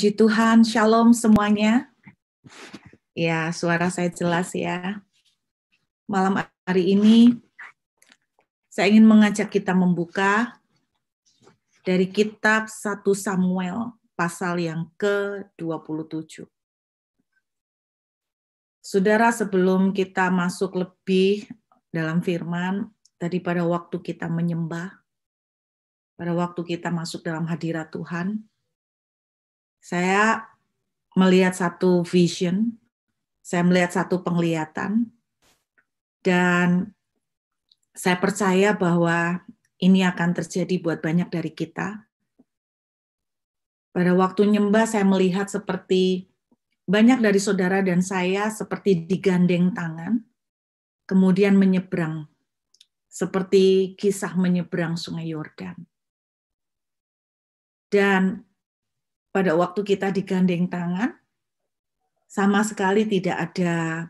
Puji Tuhan, Shalom semuanya. Ya, suara saya jelas ya. Malam hari ini, saya ingin mengajak kita membuka dari kitab 1 Samuel, pasal yang ke-27. Saudara, sebelum kita masuk lebih dalam firman, tadi pada waktu kita menyembah, pada waktu kita masuk dalam hadirat Tuhan, saya melihat satu vision, saya melihat satu penglihatan, dan saya percaya bahwa ini akan terjadi buat banyak dari kita. Pada waktu nyembah, saya melihat seperti banyak dari saudara dan saya seperti digandeng tangan, kemudian menyeberang, seperti kisah menyeberang Sungai Yordan. Dan pada waktu kita digandeng tangan, sama sekali tidak ada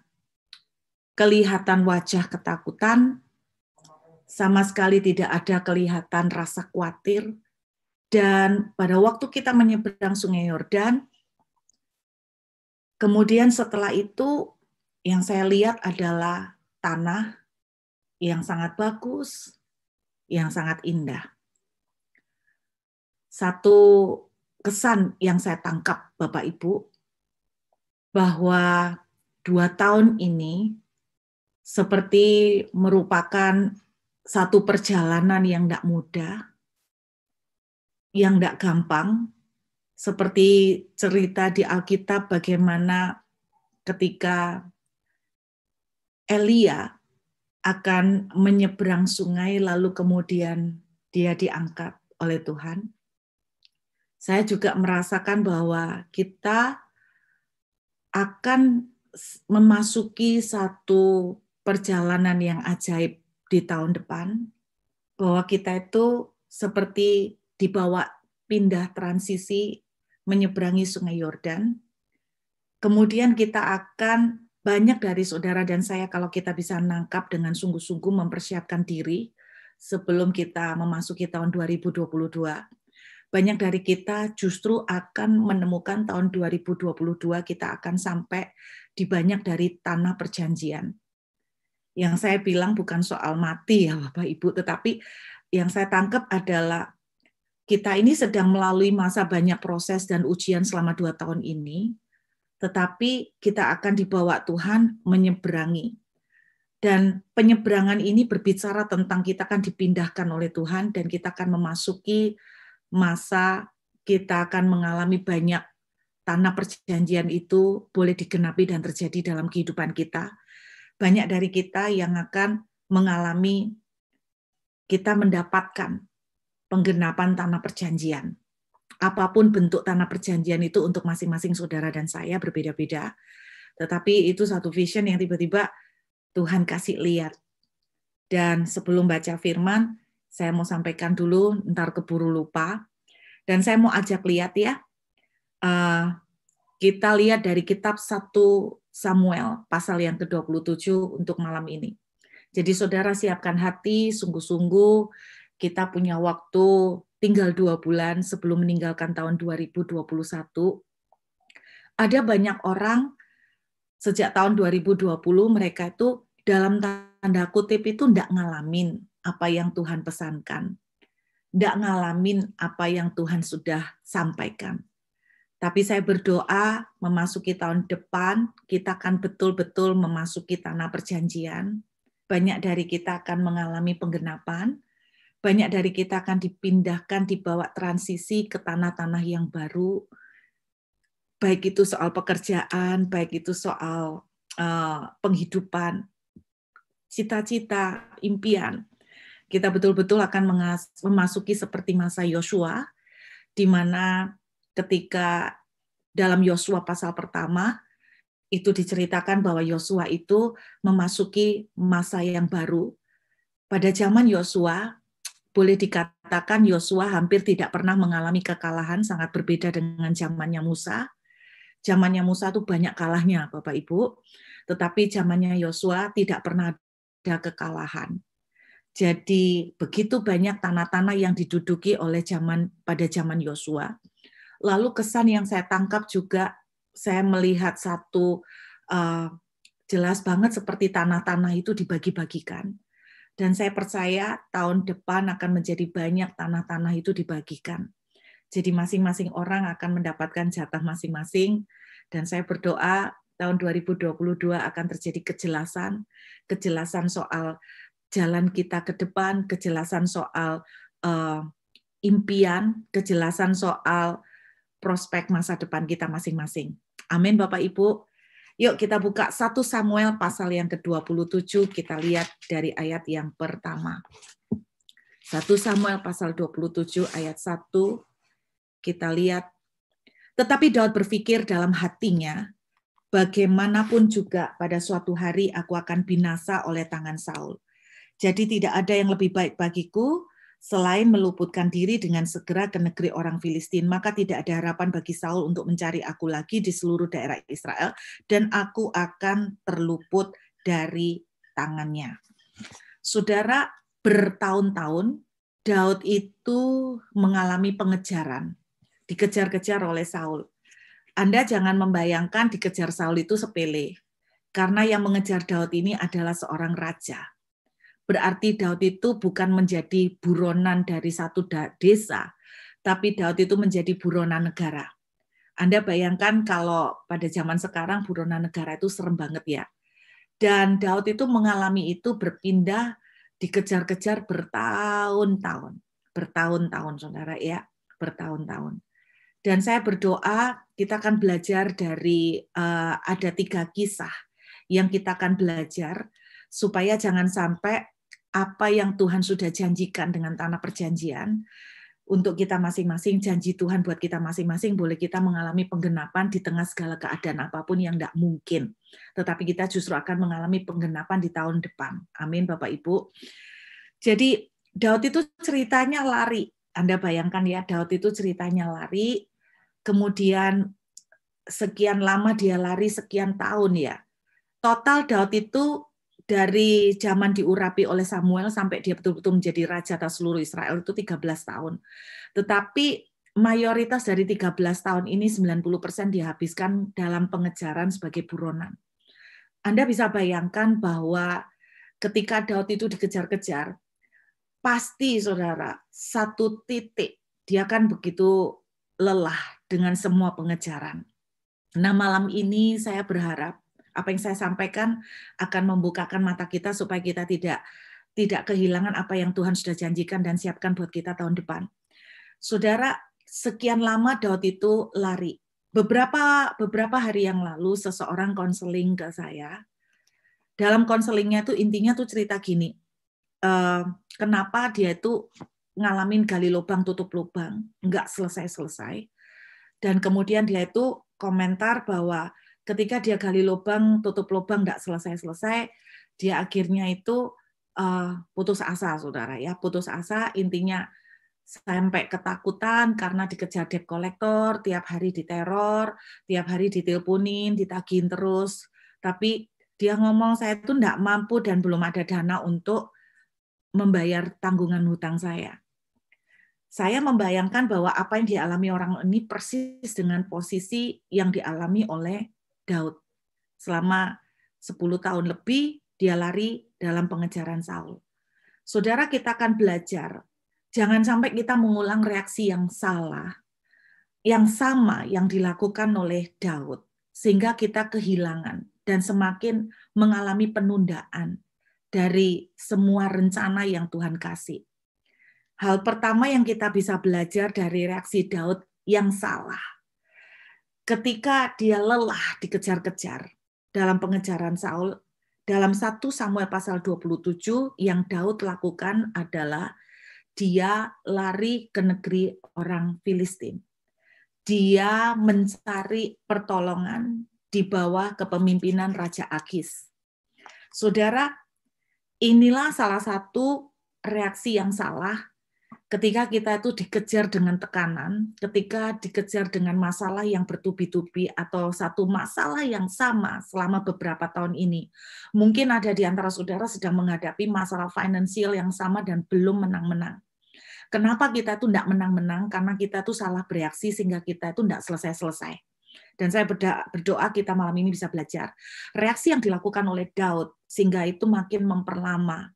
kelihatan wajah ketakutan, sama sekali tidak ada kelihatan rasa khawatir. Dan pada waktu kita menyeberang Sungai Yordan, kemudian setelah itu yang saya lihat adalah tanah yang sangat bagus, yang sangat indah. Satu kesan yang saya tangkap Bapak Ibu, bahwa 2 tahun ini seperti merupakan satu perjalanan yang tidak mudah, yang tidak gampang, seperti cerita di Alkitab bagaimana ketika Elia akan menyeberang sungai lalu kemudian dia diangkat oleh Tuhan. Saya juga merasakan bahwa kita akan memasuki satu perjalanan yang ajaib di tahun depan, bahwa kita itu seperti dibawa pindah transisi menyeberangi Sungai Yordan. Kemudian kita akan, banyak dari saudara dan saya, kalau kita bisa nangkap dengan sungguh-sungguh mempersiapkan diri sebelum kita memasuki tahun 2022, banyak dari kita justru akan menemukan tahun 2022 kita akan sampai di banyak dari tanah perjanjian. Yang saya bilang bukan soal mati ya Bapak Ibu, tetapi yang saya tangkap adalah kita ini sedang melalui masa banyak proses dan ujian selama 2 tahun ini, tetapi kita akan dibawa Tuhan menyeberangi. Dan penyeberangan ini berbicara tentang kita akan dipindahkan oleh Tuhan dan kita akan memasuki masa kita akan mengalami banyak tanah perjanjian itu boleh digenapi dan terjadi dalam kehidupan kita. Banyak dari kita yang akan mengalami, kita mendapatkan penggenapan tanah perjanjian. Apapun bentuk tanah perjanjian itu untuk masing-masing saudara dan saya berbeda-beda. Tetapi itu satu vision yang tiba-tiba Tuhan kasih lihat. Dan sebelum baca firman, saya mau sampaikan dulu, ntar keburu lupa. Dan saya mau ajak lihat ya, kita lihat dari kitab 1 Samuel, pasal yang ke-27 untuk malam ini. Jadi saudara siapkan hati, sungguh-sungguh kita punya waktu tinggal 2 bulan sebelum meninggalkan tahun 2021. Ada banyak orang sejak tahun 2020 mereka itu dalam tanda kutip itu tidak ngalamin apa yang Tuhan pesankan. Tidak ngalamin apa yang Tuhan sudah sampaikan. Tapi saya berdoa memasuki tahun depan, kita akan betul-betul memasuki tanah perjanjian. Banyak dari kita akan mengalami penggenapan. Banyak dari kita akan dipindahkan, dibawa transisi ke tanah-tanah yang baru. Baik itu soal pekerjaan, baik itu soal penghidupan, cita-cita, impian. Kita betul-betul akan memasuki seperti masa Yosua, di mana ketika dalam Yosua pasal pertama, itu diceritakan bahwa Yosua itu memasuki masa yang baru. Pada zaman Yosua, boleh dikatakan Yosua hampir tidak pernah mengalami kekalahan, sangat berbeda dengan zamannya Musa. Zamannya Musa itu banyak kalahnya, Bapak Ibu. Tetapi zamannya Yosua tidak pernah ada kekalahan. Jadi begitu banyak tanah-tanah yang diduduki oleh pada zaman Yosua. Lalu kesan yang saya tangkap juga, saya melihat satu jelas banget seperti tanah-tanah itu dibagi-bagikan. Dan saya percaya tahun depan akan menjadi banyak tanah-tanah itu dibagikan. Jadi masing-masing orang akan mendapatkan jatah masing-masing. Dan saya berdoa tahun 2022 akan terjadi kejelasan soal jalan kita ke depan, kejelasan soal impian, kejelasan soal prospek masa depan kita masing-masing. Amin, Bapak Ibu. Yuk kita buka 1 Samuel pasal yang ke-27, kita lihat dari ayat yang pertama. 1 Samuel pasal 27 ayat 1, kita lihat. Tetapi Daud berpikir dalam hatinya, bagaimanapun juga pada suatu hari aku akan binasa oleh tangan Saul. Jadi tidak ada yang lebih baik bagiku selain meluputkan diri dengan segera ke negeri orang Filistin, maka tidak ada harapan bagi Saul untuk mencari aku lagi di seluruh daerah Israel, dan aku akan terluput dari tangannya. Saudara, bertahun-tahun Daud itu mengalami pengejaran, dikejar-kejar oleh Saul. Anda jangan membayangkan dikejar Saul itu sepele, karena yang mengejar Daud ini adalah seorang raja. Berarti Daud itu bukan menjadi buronan dari satu desa, tapi Daud itu menjadi buronan negara. Anda bayangkan kalau pada zaman sekarang buronan negara itu serem banget ya. Dan Daud itu mengalami itu berpindah, dikejar-kejar bertahun-tahun. Bertahun-tahun, saudara ya, bertahun-tahun. Dan saya berdoa kita akan belajar dari ada 3 kisah yang kita akan belajar supaya jangan sampai apa yang Tuhan sudah janjikan dengan tanah perjanjian untuk kita masing-masing, janji Tuhan buat kita masing-masing, boleh kita mengalami penggenapan di tengah segala keadaan apapun yang tidak mungkin. Tetapi kita justru akan mengalami penggenapan di tahun depan. Amin, Bapak Ibu. Jadi Daud itu ceritanya lari. Anda bayangkan ya, Daud itu ceritanya lari, kemudian sekian lama dia lari, sekian tahun ya. Total Daud itu dari zaman diurapi oleh Samuel sampai dia betul-betul menjadi raja atas seluruh Israel itu 13 tahun. Tetapi mayoritas dari 13 tahun ini 90% dihabiskan dalam pengejaran sebagai buronan. Anda bisa bayangkan bahwa ketika Daud itu dikejar-kejar, pasti saudara, satu titik dia kan begitu lelah dengan semua pengejaran. Nah, malam ini saya berharap apa yang saya sampaikan akan membukakan mata kita supaya kita tidak kehilangan apa yang Tuhan sudah janjikan dan siapkan buat kita tahun depan. Saudara, sekian lama Daud itu lari. Beberapa hari yang lalu seseorang konseling ke saya. Dalam konselingnya itu intinya tuh cerita gini. Kenapa dia itu ngalamin gali lubang tutup lubang, nggak selesai-selesai. Dan kemudian dia itu komentar bahwa ketika dia gali lubang, tutup lubang, nggak selesai-selesai, dia akhirnya itu putus asa, saudara ya. Putus asa intinya sampai ketakutan karena dikejar debt collector, tiap hari diteror, tiap hari diteleponin, ditagihin terus. Tapi dia ngomong, saya itu nggak mampu dan belum ada dana untuk membayar tanggungan hutang saya. Saya membayangkan bahwa apa yang dialami orang ini persis dengan posisi yang dialami oleh Daud. Selama 10 tahun lebih, dia lari dalam pengejaran Saul. Saudara, kita akan belajar, jangan sampai kita mengulang reaksi yang salah, yang sama yang dilakukan oleh Daud, sehingga kita kehilangan dan semakin mengalami penundaan dari semua rencana yang Tuhan kasih. Hal pertama yang kita bisa belajar dari reaksi Daud yang salah. Ketika dia lelah dikejar-kejar dalam pengejaran Saul, dalam 1 Samuel pasal 27 yang Daud lakukan adalah dia lari ke negeri orang Filistin. Dia mencari pertolongan di bawah kepemimpinan Raja Akis. Saudara, inilah salah satu reaksi yang salah ketika kita itu dikejar dengan tekanan, ketika dikejar dengan masalah yang bertubi-tubi atau satu masalah yang sama selama beberapa tahun ini. Mungkin ada di antara saudara sedang menghadapi masalah finansial yang sama dan belum menang-menang. Kenapa kita itu tidak menang-menang? Karena kita itu salah bereaksi sehingga kita itu tidak selesai-selesai. Dan saya berdoa kita malam ini bisa belajar. Reaksi yang dilakukan oleh Daud sehingga itu makin memperlama.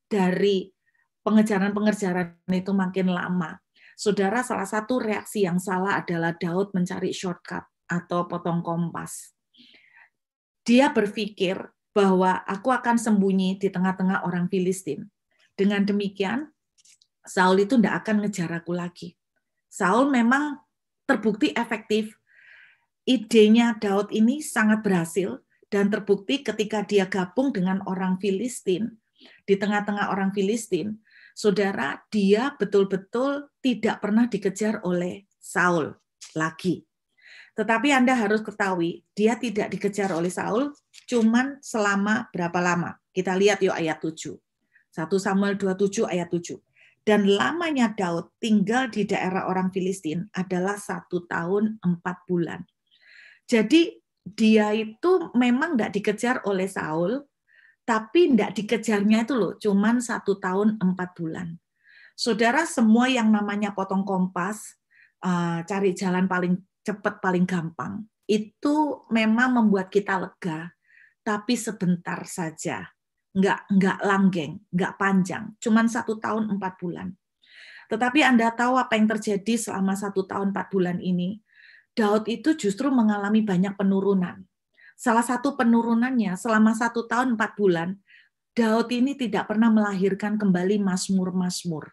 Dari pengejaran-pengejaran itu makin lama. Saudara, salah satu reaksi yang salah adalah Daud mencari shortcut atau potong kompas. Dia berpikir bahwa aku akan sembunyi di tengah-tengah orang Filistin. Dengan demikian, Saul itu tidak akan ngejar aku lagi. Saul memang terbukti efektif. Idenya Daud ini sangat berhasil dan terbukti ketika dia gabung dengan orang Filistin, di tengah-tengah orang Filistin, saudara, dia betul-betul tidak pernah dikejar oleh Saul lagi. Tetapi Anda harus ketahui, dia tidak dikejar oleh Saul cuman selama berapa lama? Kita lihat yuk ayat 7. 1 Samuel 27 ayat 7. Dan lamanya Daud tinggal di daerah orang Filistin adalah 1 tahun 4 bulan. Jadi dia itu memang tidak dikejar oleh Saul, tapi tidak dikejarnya itu loh, cuman 1 tahun 4 bulan. Saudara, semua yang namanya potong kompas, cari jalan paling cepat, paling gampang, itu memang membuat kita lega, tapi sebentar saja. Nggak langgeng, nggak panjang, cuman 1 tahun 4 bulan. Tetapi Anda tahu apa yang terjadi selama 1 tahun 4 bulan ini? Daud itu justru mengalami banyak penurunan. Salah satu penurunannya selama 1 tahun 4 bulan, Daud ini tidak pernah melahirkan kembali mazmur-mazmur.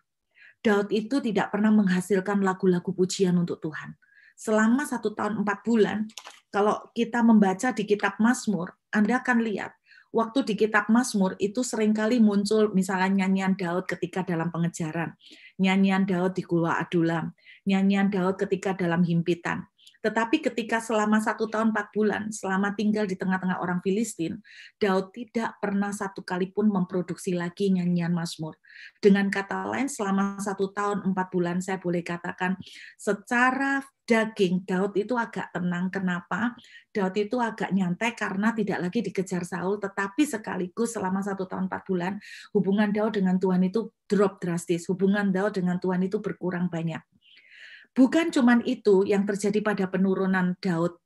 Daud itu tidak pernah menghasilkan lagu-lagu pujian untuk Tuhan. Selama 1 tahun 4 bulan, kalau kita membaca di kitab Mazmur, Anda akan lihat, waktu di kitab Mazmur itu seringkali muncul misalnya nyanyian Daud ketika dalam pengejaran, nyanyian Daud di Gua Adulam, nyanyian Daud ketika dalam himpitan. Tetapi ketika selama 1 tahun 4 bulan, selama tinggal di tengah-tengah orang Filistin, Daud tidak pernah satu kali pun memproduksi lagi nyanyian Mazmur. Dengan kata lain, selama 1 tahun 4 bulan, saya boleh katakan secara daging, Daud itu agak tenang. Kenapa? Daud itu agak nyantai karena tidak lagi dikejar Saul, tetapi sekaligus selama 1 tahun 4 bulan, hubungan Daud dengan Tuhan itu drop drastis. Hubungan Daud dengan Tuhan itu berkurang banyak. Bukan cuma itu yang terjadi pada penurunan Daud,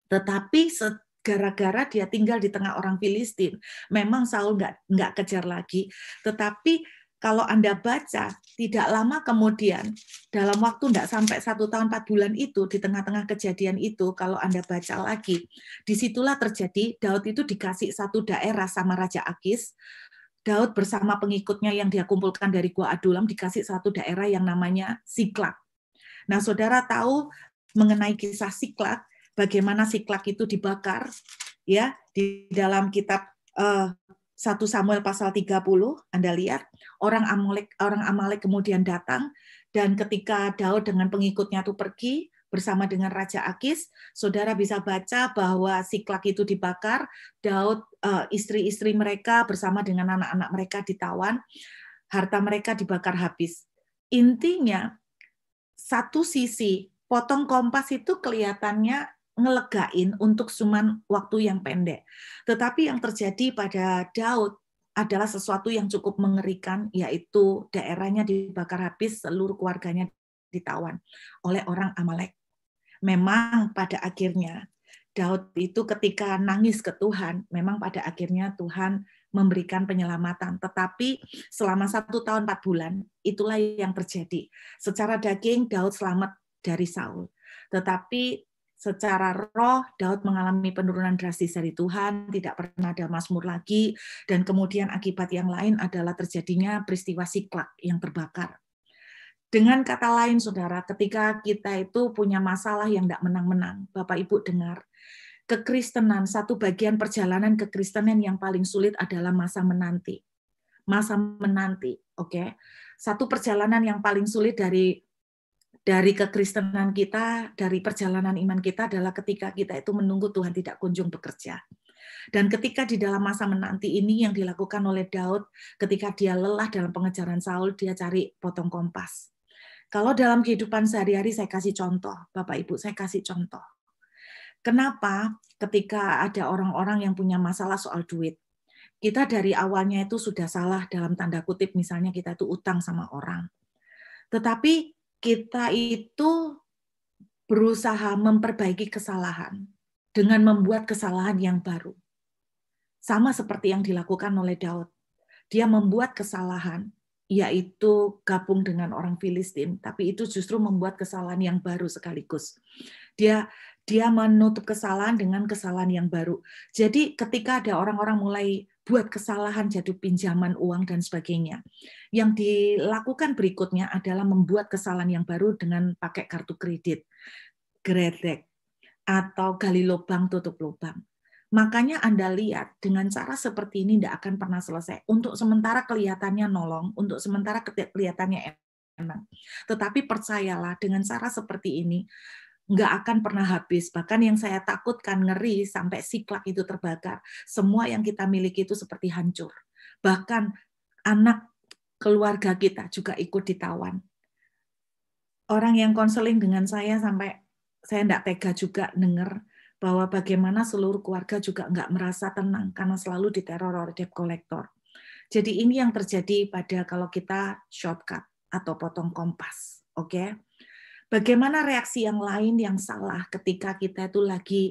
tetapi gara-gara dia tinggal di tengah orang Filistin, memang Saul nggak kejar lagi. Tetapi kalau Anda baca, tidak lama kemudian, dalam waktu nggak sampai 1 tahun 4 bulan itu, di tengah-tengah kejadian itu, kalau Anda baca lagi, disitulah terjadi, Daud itu dikasih satu daerah sama Raja Akis. Daud bersama pengikutnya yang dia kumpulkan dari Gua Adulam dikasih satu daerah yang namanya Siklak. Nah, saudara tahu mengenai kisah Siklak, bagaimana Siklak itu dibakar, ya di dalam kitab 1 Samuel pasal 30, Anda lihat orang Amalek kemudian datang, dan ketika Daud dengan pengikutnya itu pergi bersama dengan Raja Akis, saudara bisa baca bahwa Siklak itu dibakar, Daud istri-istri mereka bersama dengan anak-anak mereka ditawan, harta mereka dibakar habis. Intinya satu sisi potong kompas itu kelihatannya ngelegain untuk cuman waktu yang pendek. Tetapi yang terjadi pada Daud adalah sesuatu yang cukup mengerikan, yaitu daerahnya dibakar habis, seluruh keluarganya ditawan oleh orang Amalek. Memang pada akhirnya Daud itu ketika nangis ke Tuhan, memang pada akhirnya Tuhan memberikan penyelamatan. Tetapi selama 1 tahun 4 bulan, itulah yang terjadi. Secara daging, Daud selamat dari Saul. Tetapi secara roh, Daud mengalami penurunan drastis dari Tuhan, tidak pernah ada mazmur lagi, dan kemudian akibat yang lain adalah terjadinya peristiwa Siklak yang terbakar. Dengan kata lain, saudara, ketika kita itu punya masalah yang tidak menang-menang, Bapak Ibu dengar, kekristenan, satu bagian perjalanan kekristenan yang paling sulit adalah masa menanti. Masa menanti, oke? Satu perjalanan yang paling sulit dari kekristenan kita, dari perjalanan iman kita adalah ketika kita itu menunggu Tuhan tidak kunjung bekerja. Dan ketika di dalam masa menanti ini yang dilakukan oleh Daud, ketika dia lelah dalam pengejaran Saul, dia cari potong kompas. Kalau dalam kehidupan sehari-hari saya kasih contoh, Bapak Ibu, saya kasih contoh. Kenapa ketika ada orang-orang yang punya masalah soal duit, kita dari awalnya itu sudah salah dalam tanda kutip, misalnya kita itu utang sama orang. Tetapi kita itu berusaha memperbaiki kesalahan dengan membuat kesalahan yang baru. Sama seperti yang dilakukan oleh Daud. Dia membuat kesalahan, yaitu gabung dengan orang Filistin, tapi itu justru membuat kesalahan yang baru sekaligus. Dia menutup kesalahan dengan kesalahan yang baru. Jadi ketika ada orang-orang mulai buat kesalahan, jatuh pinjaman uang dan sebagainya, yang dilakukan berikutnya adalah membuat kesalahan yang baru dengan pakai kartu kredit, gredek, atau gali lubang, tutup lubang. Makanya Anda lihat dengan cara seperti ini tidak akan pernah selesai. Untuk sementara kelihatannya nolong, untuk sementara kelihatannya enak. Tetapi percayalah dengan cara seperti ini nggak akan pernah habis. Bahkan yang saya takutkan, ngeri sampai siklak itu terbakar. Semua yang kita miliki itu seperti hancur. Bahkan anak keluarga kita juga ikut ditawan. Orang yang konseling dengan saya sampai saya nggak tega juga dengar bahwa bagaimana seluruh keluarga juga nggak merasa tenang karena selalu diteror oleh debt collector. Jadi ini yang terjadi pada kalau kita shortcut atau potong kompas. Oke? Bagaimana reaksi yang lain yang salah ketika kita itu lagi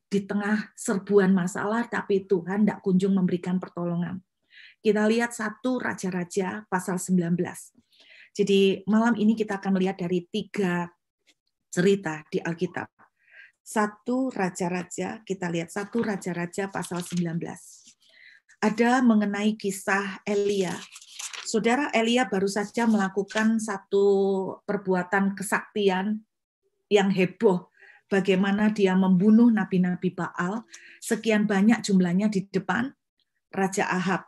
di tengah serbuan masalah tapi Tuhan tidak kunjung memberikan pertolongan. Kita lihat 1 Raja-Raja pasal 19. Jadi malam ini kita akan melihat dari 3 cerita di Alkitab. 1 Raja-Raja, kita lihat 1 Raja-Raja pasal 19. Ada mengenai kisah Elia. Saudara, Elia baru saja melakukan satu perbuatan kesaktian yang heboh. Bagaimana dia membunuh nabi-nabi Baal, sekian banyak jumlahnya di depan Raja Ahab.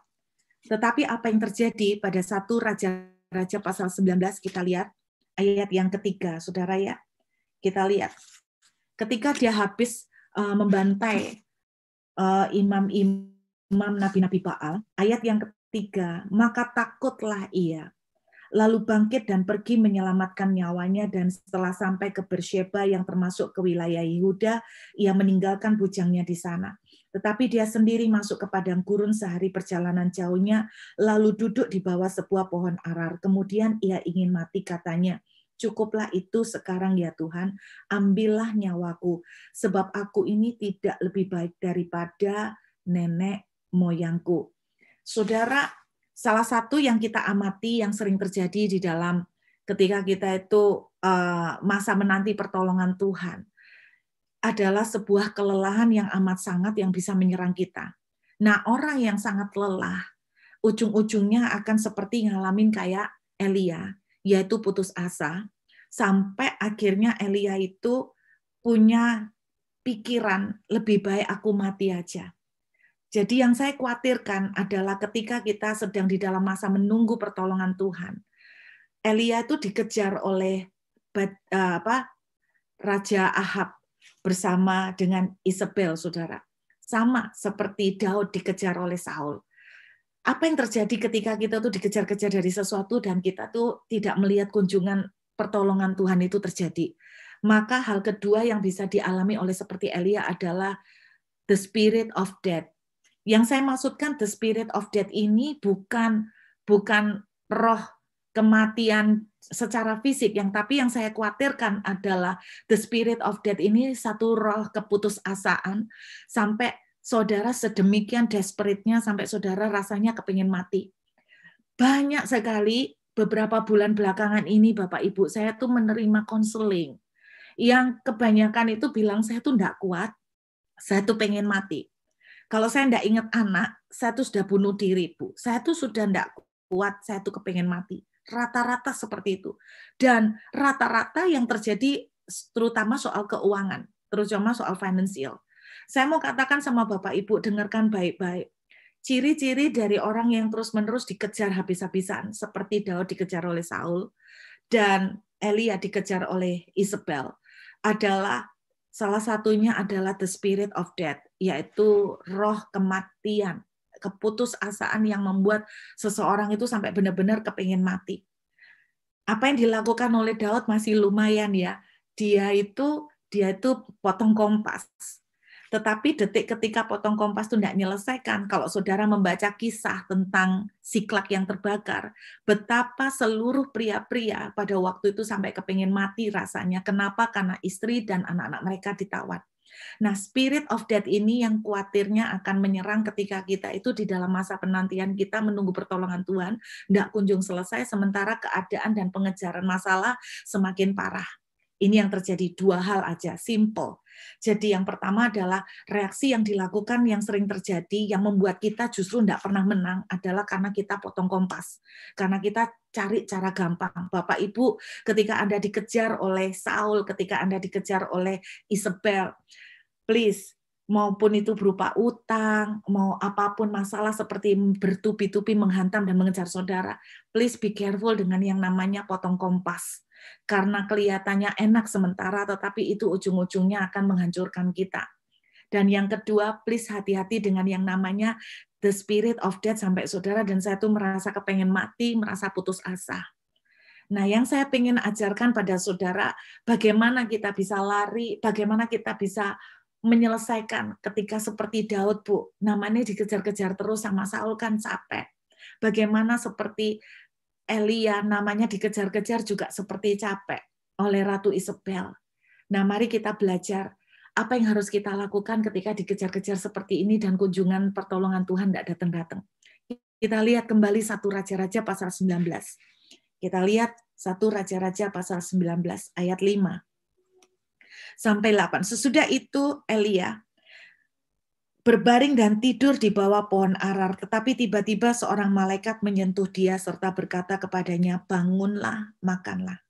Tetapi apa yang terjadi pada 1 Raja-Raja pasal 19, kita lihat ayat yang ketiga, saudara ya. Kita lihat. Ketika dia habis membantai imam nabi-nabi Baal, ayat yang ketiga, maka takutlah ia, lalu bangkit dan pergi menyelamatkan nyawanya, dan setelah sampai ke Bersheba yang termasuk ke wilayah Yehuda, ia meninggalkan bujangnya di sana. Tetapi dia sendiri masuk ke padang gurun sehari perjalanan jauhnya, lalu duduk di bawah sebuah pohon arar. Kemudian ia ingin mati, katanya, cukuplah itu sekarang ya Tuhan, ambillah nyawaku, sebab aku ini tidak lebih baik daripada nenek moyangku. Saudara, salah satu yang kita amati yang sering terjadi di dalam ketika kita itu masa menanti pertolongan Tuhan adalah sebuah kelelahan yang amat sangat yang bisa menyerang kita. Nah, orang yang sangat lelah, ujung-ujungnya akan seperti ngalamin kayak Elia, yaitu putus asa, sampai akhirnya Elia itu punya pikiran, lebih baik aku mati aja. Jadi yang saya khawatirkan adalah ketika kita sedang di dalam masa menunggu pertolongan Tuhan, Elia itu dikejar oleh Raja Ahab bersama dengan Isabel, saudara. Sama seperti Daud dikejar oleh Saul. Apa yang terjadi ketika kita tuh dikejar-kejar dari sesuatu dan kita tuh tidak melihat kunjungan pertolongan Tuhan itu terjadi? Maka hal kedua yang bisa dialami oleh seperti Elia adalah the spirit of death. Yang saya maksudkan the spirit of death ini bukan roh kematian secara fisik, tapi yang saya khawatirkan adalah the spirit of death ini satu roh keputusasaan sampai saudara sedemikian desperate-nya sampai saudara rasanya kepingin mati. Banyak sekali beberapa bulan belakangan ini Bapak Ibu saya tuh menerima konseling yang kebanyakan itu bilang saya tuh enggak kuat, saya tuh pengen mati. Kalau saya enggak ingat anak, saya tuh sudah bunuh diri, Bu. Saya tuh sudah enggak kuat, saya tuh kepengen mati. Rata-rata seperti itu. Dan rata-rata yang terjadi terutama soal keuangan, terutama soal financial. Saya mau katakan sama Bapak Ibu, dengarkan baik-baik. Ciri-ciri dari orang yang terus-menerus dikejar habis-habisan, seperti Daud dikejar oleh Saul, dan Elia dikejar oleh Isabel, adalah salah satunya adalah the spirit of death, yaitu roh kematian, keputusasaan yang membuat seseorang itu sampai benar-benar kepingin mati. Apa yang dilakukan oleh Daud masih lumayan ya. Dia itu potong kompas. Tetapi detik ketika potong kompas itu tidak menyelesaikan, kalau saudara membaca kisah tentang Siklak yang terbakar, betapa seluruh pria-pria pada waktu itu sampai kepingin mati rasanya. Kenapa? Karena istri dan anak-anak mereka ditawan. Nah, spirit of death ini yang khawatirnya akan menyerang ketika kita itu di dalam masa penantian kita menunggu pertolongan Tuhan, tidak kunjung selesai, sementara keadaan dan pengejaran masalah semakin parah. Ini yang terjadi, dua hal aja, simple. Jadi yang pertama adalah reaksi yang dilakukan yang sering terjadi, yang membuat kita justru tidak pernah menang, adalah karena kita potong kompas. Karena kita cari cara gampang. Bapak Ibu, ketika Anda dikejar oleh Saul, ketika Anda dikejar oleh Isabel, please, maupun itu berupa utang, mau apapun masalah seperti bertubi-tubi menghantam dan mengejar saudara, please be careful dengan yang namanya potong kompas. Karena kelihatannya enak sementara, tetapi itu ujung-ujungnya akan menghancurkan kita. Dan yang kedua, please hati-hati dengan yang namanya the spirit of death sampai saudara dan saya tuh merasa kepengen mati, merasa putus asa. Nah, yang saya ingin ajarkan pada saudara, bagaimana kita bisa lari, bagaimana kita bisa menyelesaikan ketika seperti Daud, Bu, namanya dikejar-kejar terus sama Saul kan capek. Bagaimana seperti Elia, namanya dikejar-kejar juga seperti capek oleh Ratu Isabel. Nah, mari kita belajar apa yang harus kita lakukan ketika dikejar-kejar seperti ini dan kunjungan pertolongan Tuhan tidak datang-datang. Kita lihat kembali 1 Raja-Raja pasal 19. Kita lihat 1 Raja-Raja pasal 19 ayat 5 sampai 8. Sesudah itu Elia berbaring dan tidur di bawah pohon arar, tetapi tiba-tiba seorang malaikat menyentuh dia serta berkata kepadanya, bangunlah, makanlah.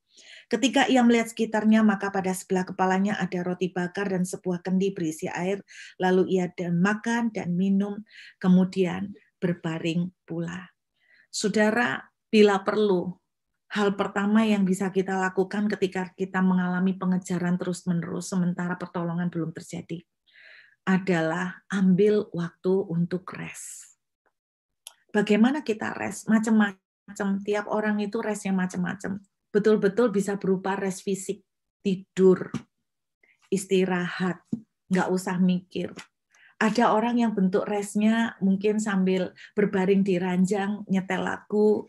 Ketika ia melihat sekitarnya, maka pada sebelah kepalanya ada roti bakar dan sebuah kendi berisi air, lalu ia makan dan minum, kemudian berbaring pula. Saudara, bila perlu, hal pertama yang bisa kita lakukan ketika kita mengalami pengejaran terus-menerus sementara pertolongan belum terjadi adalah ambil waktu untuk rest. Bagaimana kita rest? Macam-macam. Tiap orang itu restnya macam-macam. Betul-betul bisa berupa rest fisik, tidur, istirahat, nggak usah mikir. Ada orang yang bentuk restnya mungkin sambil berbaring di ranjang, nyetel lagu.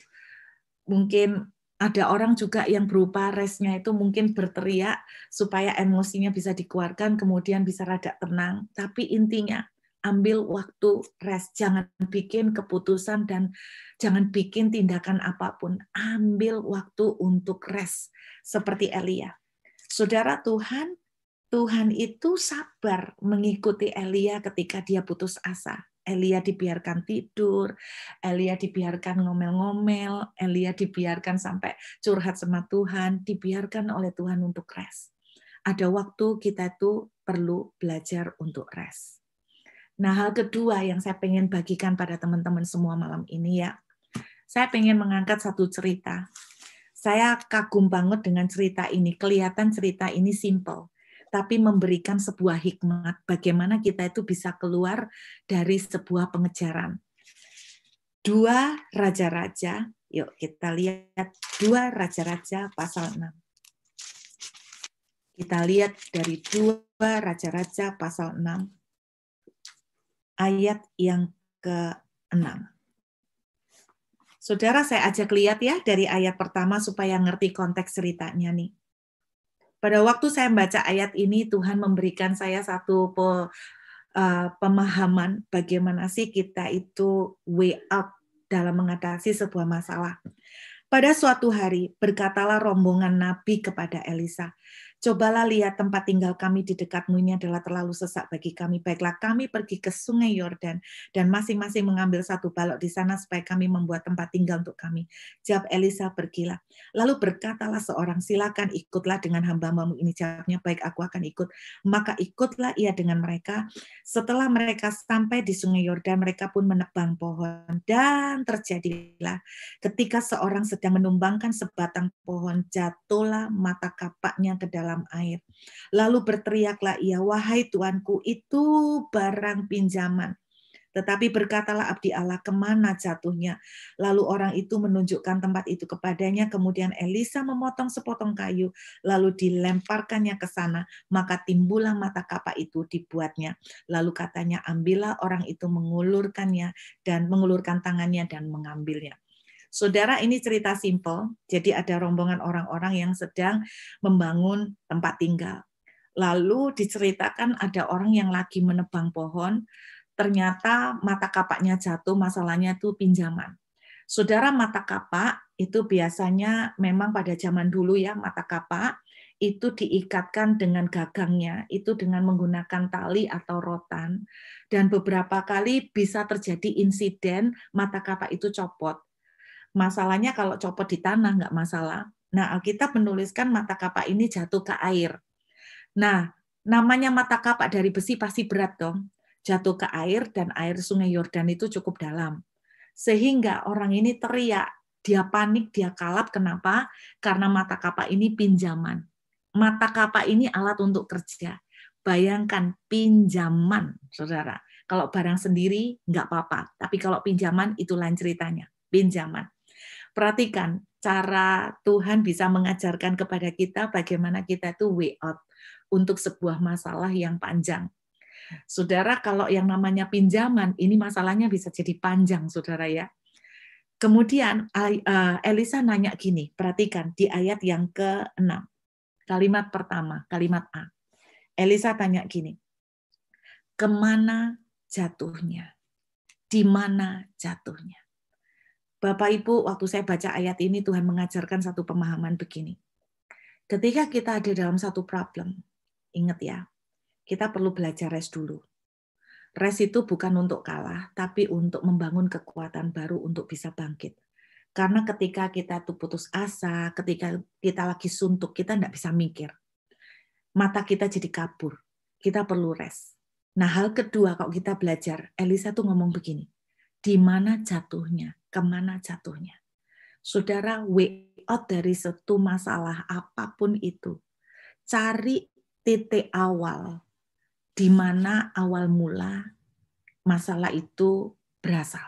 Mungkin ada orang juga yang berupa restnya itu mungkin berteriak supaya emosinya bisa dikeluarkan, kemudian bisa rada tenang. Tapi intinya, ambil waktu rest. Jangan bikin keputusan dan jangan bikin tindakan apapun. Ambil waktu untuk rest. Seperti Elia. Saudara, Tuhan itu sabar mengikuti Elia ketika dia putus asa. Elia dibiarkan tidur, Elia dibiarkan ngomel-ngomel, Elia dibiarkan sampai curhat sama Tuhan, dibiarkan oleh Tuhan untuk rest. Ada waktu kita tuh perlu belajar untuk rest. Nah, hal kedua yang saya pengen bagikan pada teman-teman semua malam ini ya, saya pengen mengangkat satu cerita. Saya kagum banget dengan cerita ini. Kelihatan cerita ini simple, tapi memberikan sebuah hikmat bagaimana kita itu bisa keluar dari sebuah pengejaran. 2 Raja-Raja, yuk kita lihat 2 Raja-Raja pasal 6. Kita lihat dari 2 Raja-Raja pasal 6, ayat yang ke-6. Saudara, saya ajak lihat ya dari ayat pertama supaya ngerti konteks ceritanya nih. Pada waktu saya membaca ayat ini, Tuhan memberikan saya satu pemahaman bagaimana sih kita itu way out dalam mengatasi sebuah masalah. Pada suatu hari, berkatalah rombongan nabi kepada Elisa, cobalah lihat tempat tinggal kami di dekatmu ini adalah terlalu sesak bagi kami. Baiklah kami pergi ke sungai Yordan dan masing-masing mengambil satu balok di sana supaya kami membuat tempat tinggal untuk kami. Jawab Elisa, pergilah. Lalu berkatalah seorang, silakan ikutlah dengan hamba-hambamu ini. Jawabnya, baik aku akan ikut. Maka ikutlah ia dengan mereka. Setelah mereka sampai di sungai Yordan, mereka pun menebang pohon. Dan terjadilah ketika seorang sedang menumbangkan sebatang pohon, jatuhlah mata kapaknya ke dalam air. Lalu berteriaklah ia, wahai tuanku, itu barang pinjaman. Tetapi berkatalah abdi Allah, kemana jatuhnya? Lalu orang itu menunjukkan tempat itu kepadanya, kemudian Elisa memotong sepotong kayu, lalu dilemparkannya ke sana, maka timbullah mata kapak itu dibuatnya. Lalu katanya, ambillah, orang itu mengulurkannya dan mengulurkan tangannya dan mengambilnya. Saudara, ini cerita simpel. Jadi ada rombongan orang-orang yang sedang membangun tempat tinggal. Lalu diceritakan ada orang yang lagi menebang pohon, ternyata mata kapaknya jatuh, masalahnya itu pinjaman. Saudara, mata kapak itu biasanya memang pada zaman dulu ya, mata kapak itu diikatkan dengan gagangnya, itu dengan menggunakan tali atau rotan, dan beberapa kali bisa terjadi insiden mata kapak itu copot. Masalahnya kalau copot di tanah nggak masalah. Nah, Alkitab menuliskan mata kapak ini jatuh ke air. Nah, namanya mata kapak dari besi pasti berat dong. Jatuh ke air dan air sungai Yordan itu cukup dalam. Sehingga orang ini teriak, dia panik, dia kalap. Kenapa? Karena mata kapak ini pinjaman. Mata kapak ini alat untuk kerja. Bayangkan pinjaman, saudara. Kalau barang sendiri nggak apa-apa, tapi kalau pinjaman itu lain ceritanya. Pinjaman. Perhatikan cara Tuhan bisa mengajarkan kepada kita bagaimana kita itu way out untuk sebuah masalah yang panjang. Saudara, kalau yang namanya pinjaman, ini masalahnya bisa jadi panjang, saudara ya. Kemudian Elisa nanya gini, perhatikan di ayat yang ke-6, kalimat pertama, kalimat A. Elisa tanya gini, kemana jatuhnya? Di mana jatuhnya? Bapak Ibu, waktu saya baca ayat ini, Tuhan mengajarkan satu pemahaman begini. Ketika kita ada dalam satu problem, ingat ya, kita perlu belajar rest dulu. Rest itu bukan untuk kalah, tapi untuk membangun kekuatan baru untuk bisa bangkit. Karena ketika kita tuh putus asa, ketika kita lagi suntuk, kita nggak bisa mikir. Mata kita jadi kabur. Kita perlu rest. Nah, hal kedua kalau kita belajar, Elisa tuh ngomong begini, di mana jatuhnya, kemana jatuhnya. Saudara, way out dari satu masalah apapun itu. Cari titik awal, di mana awal mula masalah itu berasal.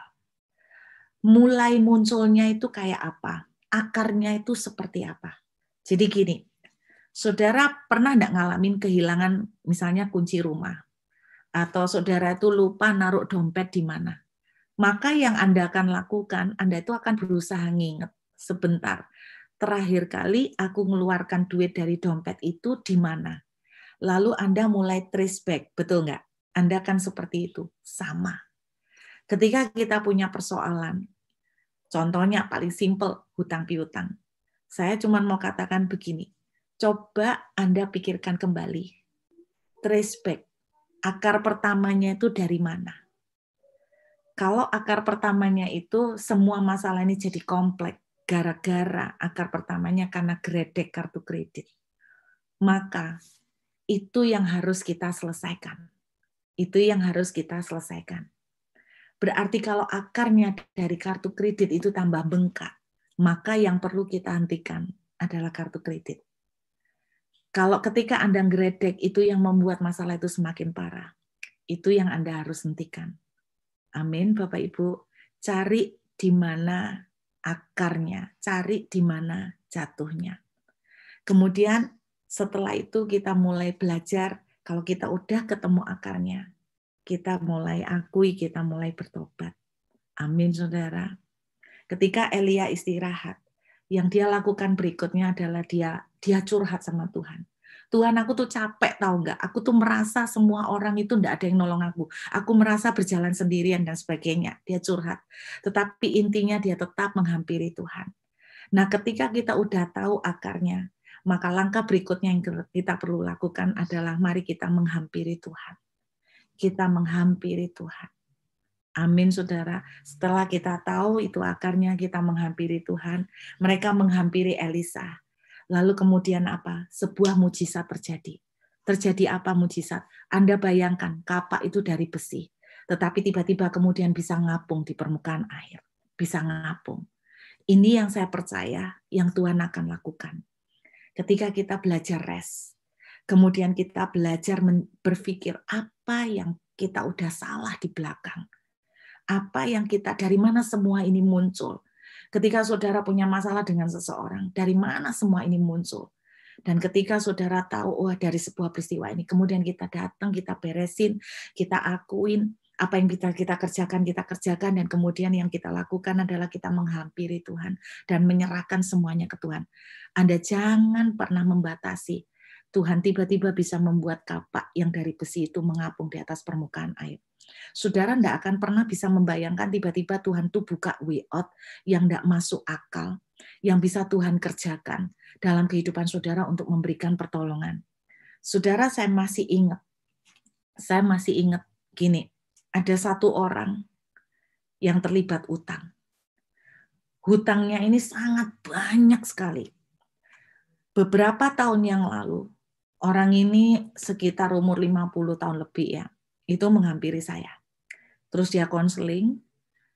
Mulai munculnya itu kayak apa? Akarnya itu seperti apa? Jadi gini, saudara pernah nggak ngalamin kehilangan misalnya kunci rumah? Atau saudara itu lupa naruh dompet di mana? Maka yang Anda akan lakukan, Anda itu akan berusaha nginget sebentar. Terakhir kali aku mengeluarkan duit dari dompet itu di mana? Lalu Anda mulai trace back, betul nggak? Anda akan seperti itu, sama. Ketika kita punya persoalan, contohnya paling simpel, hutang piutang. Saya cuma mau katakan begini, coba Anda pikirkan kembali, trace back, akar pertamanya itu dari mana? Kalau akar pertamanya itu semua masalah ini jadi kompleks, gara-gara akar pertamanya karena gredek kartu kredit, maka itu yang harus kita selesaikan. Itu yang harus kita selesaikan. Berarti kalau akarnya dari kartu kredit itu tambah bengkak, maka yang perlu kita hentikan adalah kartu kredit. Kalau ketika Anda gredek itu yang membuat masalah itu semakin parah, itu yang Anda harus hentikan. Amin, Bapak Ibu. Cari di mana akarnya, cari di mana jatuhnya. Kemudian setelah itu kita mulai belajar, kalau kita udah ketemu akarnya, kita mulai akui, kita mulai bertobat. Amin, saudara. Ketika Elia istirahat, yang dia lakukan berikutnya adalah dia curhat sama Tuhan. Tuhan, aku tuh capek, tahu nggak? Aku tuh merasa semua orang itu nggak ada yang nolong aku. Aku merasa berjalan sendirian dan sebagainya. Dia curhat. Tetapi intinya dia tetap menghampiri Tuhan. Nah, ketika kita udah tahu akarnya, maka langkah berikutnya yang kita perlu lakukan adalah mari kita menghampiri Tuhan. Kita menghampiri Tuhan. Amin, saudara. Setelah kita tahu itu akarnya, kita menghampiri Tuhan. Mereka menghampiri Elisa. Lalu kemudian apa? Sebuah mujizat terjadi. Terjadi apa mujizat? Anda bayangkan, kapak itu dari besi. Tetapi tiba-tiba kemudian bisa ngapung di permukaan air. Bisa ngapung. Ini yang saya percaya, yang Tuhan akan lakukan. Ketika kita belajar rest, kemudian kita belajar berpikir apa yang kita udah salah di belakang. Apa yang dari mana semua ini muncul? Ketika saudara punya masalah dengan seseorang, dari mana semua ini muncul? Dan ketika saudara tahu, dari sebuah peristiwa ini, kemudian kita datang, kita beresin, kita akuin, apa yang kita kerjakan, dan kemudian yang kita lakukan adalah kita menghampiri Tuhan dan menyerahkan semuanya ke Tuhan. Anda jangan pernah membatasi. Tuhan tiba-tiba bisa membuat kapak yang dari besi itu mengapung di atas permukaan air. Saudara tidak akan pernah bisa membayangkan tiba-tiba Tuhan tuh buka way out yang tidak masuk akal, yang bisa Tuhan kerjakan dalam kehidupan saudara untuk memberikan pertolongan. Saudara, saya masih ingat gini, ada satu orang yang terlibat utang. Hutangnya ini sangat banyak sekali. Beberapa tahun yang lalu, orang ini sekitar umur 50 tahun lebih ya, itu menghampiri saya. Terus dia konseling,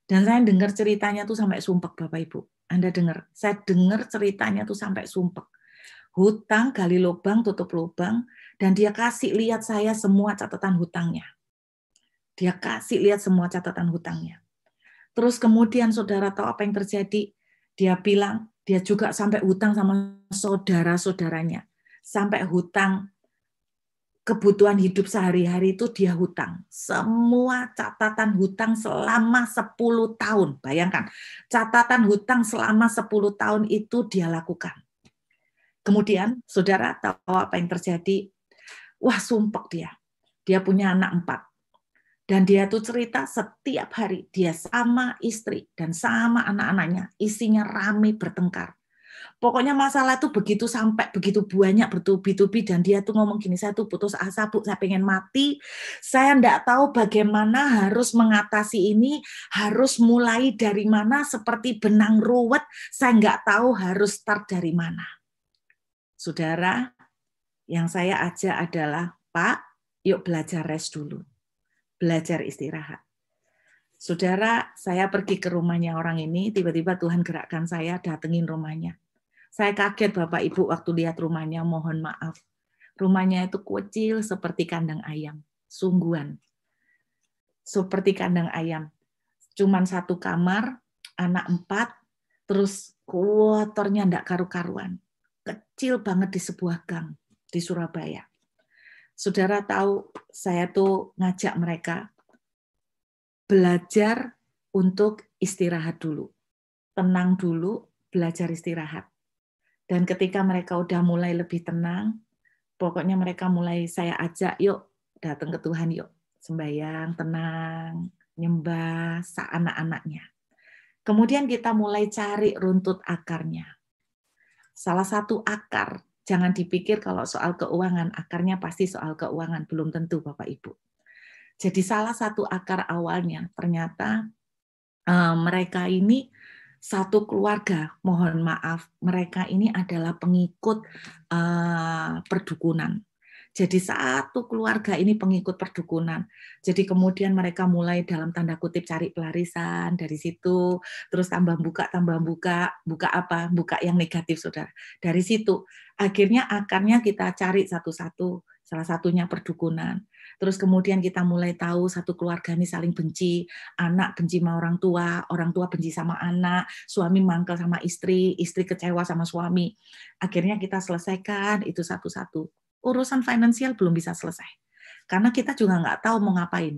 dan saya dengar ceritanya tuh sampai sumpek Bapak Ibu. Anda dengar? Saya dengar ceritanya tuh sampai sumpek. Hutang, gali lubang, tutup lubang, dan dia kasih lihat saya semua catatan hutangnya. Dia kasih lihat semua catatan hutangnya. Terus kemudian saudara tahu apa yang terjadi? Dia bilang, dia juga sampai hutang sama saudara-saudaranya. Sampai hutang kebutuhan hidup sehari-hari itu dia hutang. Semua catatan hutang selama 10 tahun. Bayangkan, catatan hutang selama 10 tahun itu dia lakukan. Kemudian, saudara tahu apa yang terjadi? Wah, sumpek dia. Dia punya anak 4. Dan dia tuh cerita setiap hari dia sama istri dan sama anak-anaknya, isinya rame bertengkar. Pokoknya masalah itu begitu sampai begitu banyak bertubi-tubi, dan dia tuh ngomong gini, saya tuh putus asa, Bu, saya pengen mati. Saya enggak tahu bagaimana harus mengatasi ini, harus mulai dari mana, seperti benang ruwet, saya enggak tahu harus start dari mana. Saudara, yang saya ajak adalah, Pak, yuk belajar rest dulu. Belajar istirahat. Saudara, saya pergi ke rumahnya orang ini, tiba-tiba Tuhan gerakkan saya datengin rumahnya. Saya kaget Bapak Ibu waktu lihat rumahnya, mohon maaf. Rumahnya itu kecil seperti kandang ayam, sungguhan. Seperti kandang ayam. Cuman 1 kamar, anak 4, terus kotornya enggak karu-karuan. Kecil banget di sebuah gang di Surabaya. Saudara tahu, saya tuh ngajak mereka belajar untuk istirahat dulu. Tenang dulu, belajar istirahat. Dan ketika mereka udah mulai lebih tenang, pokoknya mereka mulai saya ajak, yuk datang ke Tuhan, yuk sembahyang, tenang, nyembah, anak-anaknya. Kemudian kita mulai cari runtut akarnya. Salah satu akar, jangan dipikir kalau soal keuangan, akarnya pasti soal keuangan, belum tentu Bapak Ibu. Jadi salah satu akar awalnya ternyata mereka ini satu keluarga, mohon maaf, mereka ini adalah pengikut perdukunan. Jadi satu keluarga ini pengikut perdukunan. Jadi kemudian mereka mulai dalam tanda kutip cari pelarisan dari situ, terus tambah buka apa? Buka yang negatif, saudara. Dari situ, akhirnya akarnya kita cari satu-satu. Salah satunya perdukunan. Terus kemudian kita mulai tahu satu keluarga ini saling benci, anak benci sama orang tua benci sama anak, suami mangkel sama istri kecewa sama suami. Akhirnya kita selesaikan itu satu-satu. Urusan finansial belum bisa selesai. Karena kita juga nggak tahu mau ngapain.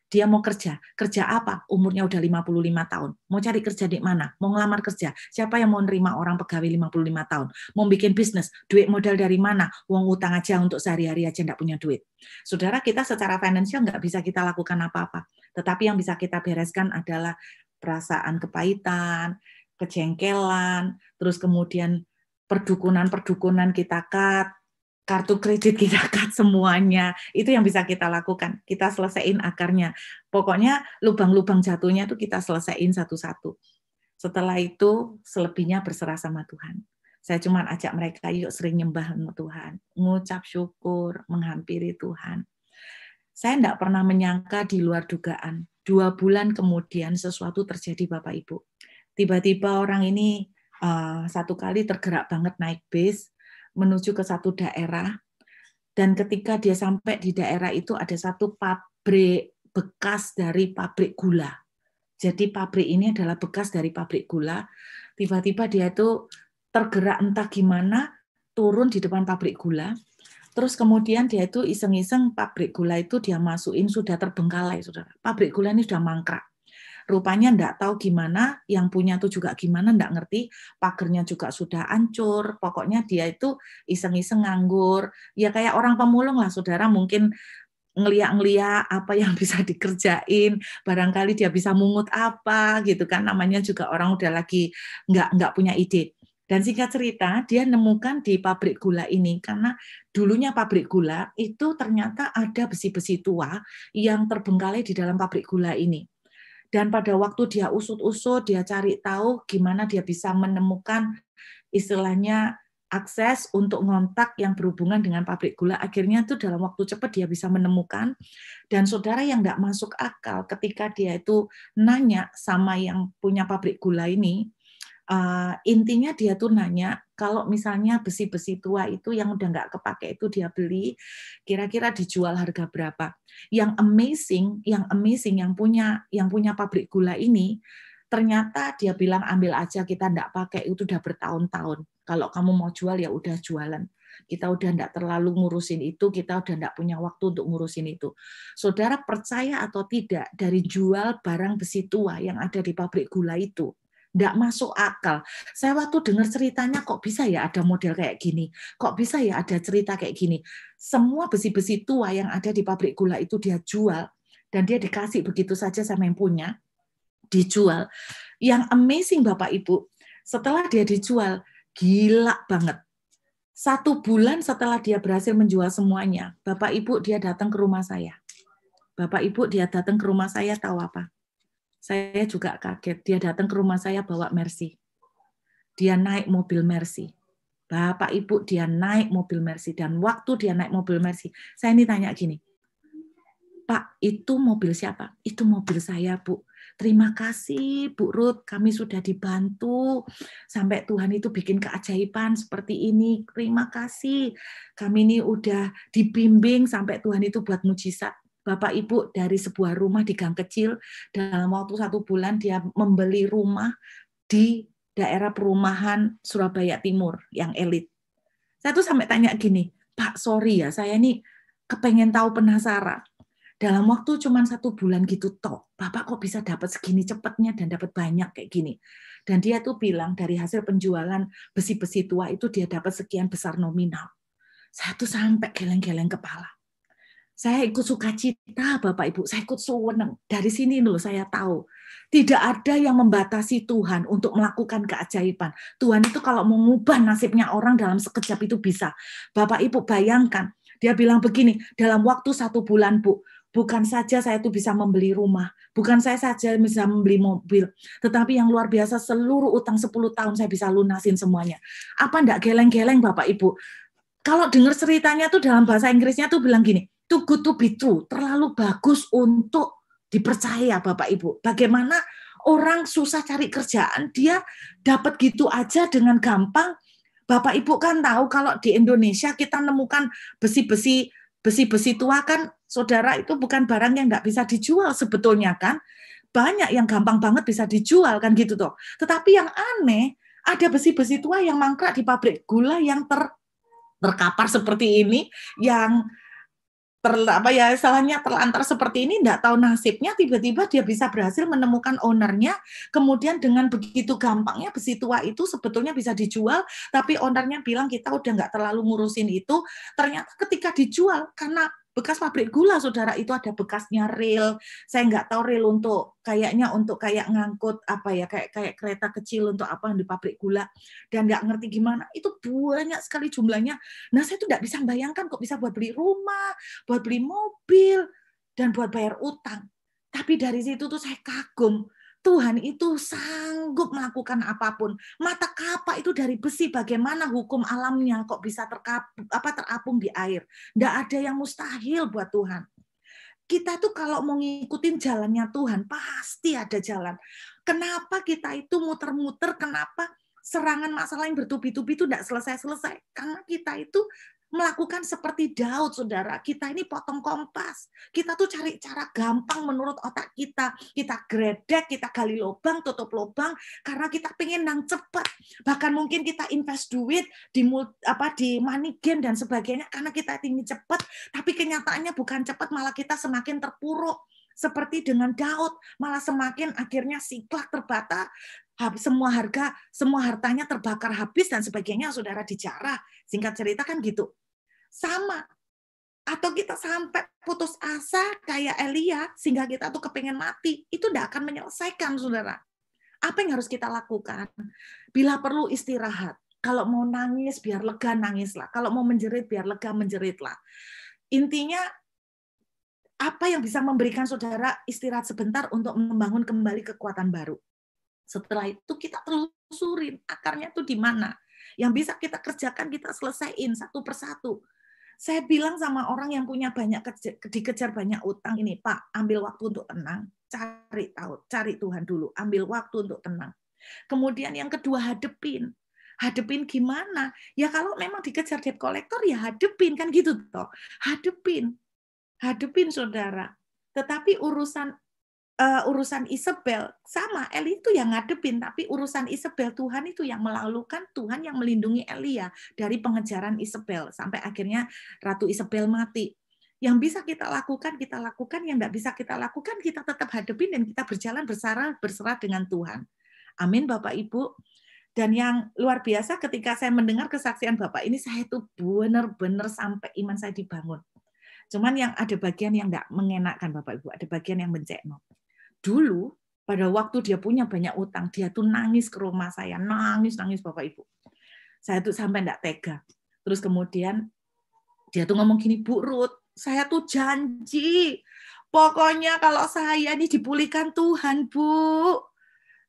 Dia mau kerja apa? Umurnya udah 55 tahun. Mau cari kerja di mana? Mau ngelamar kerja. Siapa yang mau nerima orang pegawai 55 tahun? Mau bikin bisnis, duit modal dari mana? Uang utang aja untuk sehari-hari aja nggak punya duit. Saudara, kita secara finansial nggak bisa kita lakukan apa-apa. Tetapi yang bisa kita bereskan adalah perasaan kepahitan, kejengkelan, terus kemudian perdukunan kita cut, kartu kredit kita cut semuanya. Itu yang bisa kita lakukan. Kita selesaiin akarnya. Pokoknya lubang-lubang jatuhnya itu kita selesaiin satu-satu. Setelah itu, selebihnya berserah sama Tuhan. Saya cuma ajak mereka, yuk sering nyembah sama Tuhan. Mengucap syukur, menghampiri Tuhan. Saya tidak pernah menyangka di luar dugaan. 2 bulan kemudian sesuatu terjadi Bapak Ibu. Tiba-tiba orang ini satu kali tergerak banget naik bis, menuju ke satu daerah, dan ketika dia sampai di daerah itu ada satu pabrik bekas dari pabrik gula. Jadi pabrik ini adalah bekas dari pabrik gula. Tiba-tiba dia itu tergerak entah gimana, turun di depan pabrik gula. Terus kemudian dia itu iseng-iseng pabrik gula itu dia masukin sudah terbengkalai, saudara. Pabrik gula ini sudah mangkrak. Rupanya enggak tahu gimana, yang punya itu juga gimana, enggak ngerti, pagernya juga sudah hancur, pokoknya dia itu iseng-iseng nganggur, ya kayak orang pemulung lah saudara, mungkin ngeliat-ngeliat apa yang bisa dikerjain, barangkali dia bisa mungut apa gitu kan, namanya juga orang udah lagi nggak punya ide. Dan singkat cerita, dia nemukan di pabrik gula ini, karena dulunya pabrik gula itu ternyata ada besi-besi tua yang terbengkalai di dalam pabrik gula ini. Dan pada waktu dia usut-usut, dia cari tahu gimana dia bisa menemukan istilahnya akses untuk ngontak yang berhubungan dengan pabrik gula. Akhirnya itu dalam waktu cepat dia bisa menemukan. Dan saudara yang nggak masuk akal ketika dia itu nanya sama yang punya pabrik gula ini, intinya dia tuh nanya, kalau misalnya besi-besi tua itu yang udah nggak kepake itu dia beli, kira-kira dijual harga berapa? Yang amazing yang punya pabrik gula ini, ternyata dia bilang ambil aja, kita nggak pakai, itu udah bertahun-tahun. Kalau kamu mau jual ya udah jualan. Kita udah nggak terlalu ngurusin itu, kita udah nggak punya waktu untuk ngurusin itu. Saudara percaya atau tidak, dari jual barang besi tua yang ada di pabrik gula itu, nggak masuk akal. Saya waktu dengar ceritanya, kok bisa ya ada model kayak gini? Kok bisa ya ada cerita kayak gini? Semua besi-besi tua yang ada di pabrik gula itu dia jual, dan dia dikasih begitu saja sama yang punya, dijual. Yang amazing Bapak Ibu, setelah dia dijual, gila banget. 1 bulan setelah dia berhasil menjual semuanya, Bapak Ibu dia datang ke rumah saya. Bapak Ibu dia datang ke rumah saya, tahu apa? Saya juga kaget. Dia datang ke rumah saya bawa Mercy. Dia naik mobil Mercy. Bapak Ibu dia naik mobil Mercy. Dan waktu dia naik mobil Mercy, saya ini tanya gini, Pak, itu mobil siapa? Itu mobil saya, Bu. Terima kasih, Bu Ruth. Kami sudah dibantu. Sampai Tuhan itu bikin keajaiban seperti ini. Terima kasih. Kami ini udah dibimbing sampai Tuhan itu buat mujizat. Bapak Ibu dari sebuah rumah di gang kecil, dalam waktu 1 bulan dia membeli rumah di daerah perumahan Surabaya Timur yang elit. Saya tuh sampai tanya gini, Pak, sorry ya, saya ini kepengen tahu, penasaran. Dalam waktu cuma 1 bulan gitu toh, Bapak kok bisa dapat segini cepatnya dan dapat banyak kayak gini. Dan dia tuh bilang dari hasil penjualan besi-besi tua itu dia dapat sekian besar nominal. Saya tuh sampai geleng-geleng kepala. Saya ikut sukacita, Bapak Ibu. Saya ikut senang. Dari sini loh saya tahu. Tidak ada yang membatasi Tuhan untuk melakukan keajaiban. Tuhan itu kalau mau mengubah nasibnya orang dalam sekejap itu bisa. Bapak Ibu bayangkan, dia bilang begini, dalam waktu 1 bulan, Bu, bukan saja saya itu bisa membeli rumah, bukan saya saja bisa membeli mobil, tetapi yang luar biasa seluruh utang 10 tahun saya bisa lunasin semuanya. Apa enggak geleng-geleng Bapak Ibu? Kalau dengar ceritanya tuh dalam bahasa Inggrisnya tuh bilang gini, too good to be true, terlalu bagus untuk dipercaya Bapak Ibu. Bagaimana orang susah cari kerjaan, dia dapat gitu aja dengan gampang. Bapak Ibu kan tahu kalau di Indonesia kita nemukan besi-besi tua kan, saudara, itu bukan barang yang nggak bisa dijual sebetulnya kan. Banyak yang gampang banget bisa dijual kan gitu toh. Tetapi yang aneh, ada besi-besi tua yang mangkrak di pabrik gula yang terkapar seperti ini, yang salahnya terlantar seperti ini, enggak tahu nasibnya, tiba-tiba dia bisa berhasil menemukan ownernya, kemudian dengan begitu gampangnya besi tua itu sebetulnya bisa dijual, tapi ownernya bilang kita udah enggak terlalu ngurusin itu. Ternyata ketika dijual, karena bekas pabrik gula, saudara, itu ada bekasnya rel. Saya nggak tahu rel untuk kayak ngangkut apa ya, kayak kereta kecil untuk apa di pabrik gula, dan nggak ngerti gimana. Itu banyak sekali jumlahnya. Nah, saya tuh nggak bisa bayangkan kok bisa buat beli rumah, buat beli mobil, dan buat bayar utang. Tapi dari situ tuh saya kagum. Tuhan itu sanggup melakukan apapun. Mata kapak itu dari besi, bagaimana hukum alamnya kok bisa terapung di air. Nggak ada yang mustahil buat Tuhan. Kita tuh kalau mau ngikutin jalannya Tuhan, pasti ada jalan. Kenapa kita itu muter-muter, kenapa serangan masalah yang bertubi-tubi itu nggak selesai-selesai? Karena kita itu melakukan seperti Daud, saudara. Kita ini potong kompas. Kita tuh cari cara gampang menurut otak kita. Kita gredek, kita gali lubang, tutup lubang, karena kita pengen nang cepat. Bahkan mungkin kita invest duit di money game dan sebagainya, karena kita ingin cepat. Tapi kenyataannya bukan cepat, malah kita semakin terpuruk. Seperti dengan Daud, malah semakin akhirnya siklak terbata, semua hartanya terbakar habis dan sebagainya, saudara, dijarah. Singkat cerita kan gitu. Sama. Atau kita sampai putus asa kayak Elia, sehingga kita tuh kepengen mati. Itu tidak akan menyelesaikan, saudara. Apa yang harus kita lakukan? Bila perlu istirahat. Kalau mau nangis, biar lega, nangislah. Kalau mau menjerit, biar lega, menjeritlah. Intinya, apa yang bisa memberikan saudara istirahat sebentar untuk membangun kembali kekuatan baru. Setelah itu kita telusurin akarnya itu di mana. Yang bisa kita kerjakan, kita selesaiin satu persatu. Saya bilang sama orang yang punya dikejar banyak utang ini, Pak, ambil waktu untuk tenang, cari Tuhan dulu, ambil waktu untuk tenang. Kemudian yang kedua, hadepin gimana? Ya kalau memang dikejar debt collector, ya hadepin, kan gitu toh. Hadepin saudara. Tetapi urusan Isabel sama, Eli itu yang ngadepin, tapi urusan Isabel Tuhan itu yang melalukan, Tuhan yang melindungi Elia dari pengejaran Isabel sampai akhirnya Ratu Isabel mati. Yang bisa kita lakukan, yang tidak bisa kita lakukan, kita tetap hadepin dan kita berjalan berserah dengan Tuhan. Amin, Bapak Ibu. Dan yang luar biasa ketika saya mendengar kesaksian Bapak ini, saya itu benar-benar sampai iman saya dibangun. Cuman yang ada bagian yang tidak mengenakan, Bapak Ibu, ada bagian yang mencekno. Dulu, pada waktu dia punya banyak utang, dia tuh nangis ke rumah saya, nangis Bapak Ibu. Saya tuh sampai enggak tega. Terus kemudian dia tuh ngomong gini, Bu Ruth, saya tuh janji, pokoknya kalau saya ini dipulihkan Tuhan, Bu.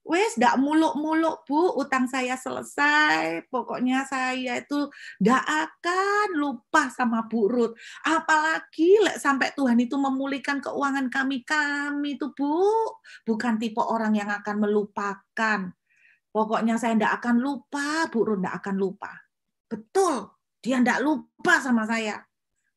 Wes, ndak muluk-muluk, Bu, utang saya selesai. Pokoknya saya itu ndak akan lupa sama Bu Ruth. Apalagi sampai Tuhan itu memulihkan keuangan kami itu, Bu. Bukan tipe orang yang akan melupakan. Pokoknya saya ndak akan lupa, Bu Ruth ndak akan lupa. Betul, dia ndak lupa sama saya.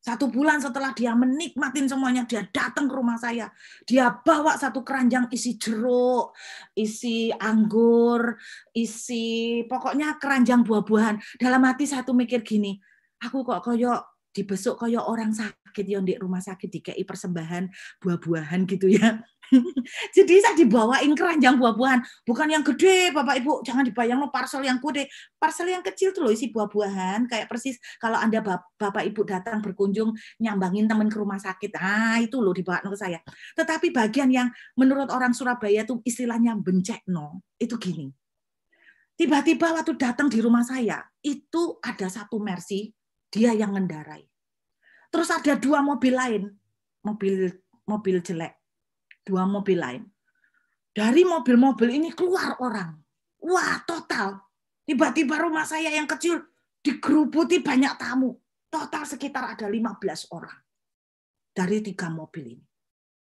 1 bulan setelah dia menikmatin semuanya, dia datang ke rumah saya. Dia bawa 1 keranjang isi jeruk, isi anggur, isi pokoknya keranjang buah-buahan. Dalam hati saya tuh mikir gini, aku kok koyo dibesuk koyo orang sakit ya di rumah sakit, dikei persembahan buah-buahan gitu ya. Jadi saya dibawain keranjang buah-buahan, bukan yang gede, Bapak Ibu, jangan dibayang lo parcel yang gede, parcel yang kecil tuh loh isi buah-buahan, kayak persis kalau Anda Bapak Ibu datang berkunjung nyambangin teman ke rumah sakit, itu loh dibawa ke saya. Tetapi bagian yang menurut orang Surabaya tuh istilahnya bencekno, itu gini. Tiba-tiba waktu datang di rumah saya, itu ada 1 Mercy, dia yang ngendarai. Terus ada 2 mobil lain, mobil jelek. 2 mobil lain. Dari mobil-mobil ini keluar orang. Wah, total. Tiba-tiba rumah saya yang kecil digerubuti banyak tamu. Total sekitar ada 15 orang. Dari 3 mobil ini.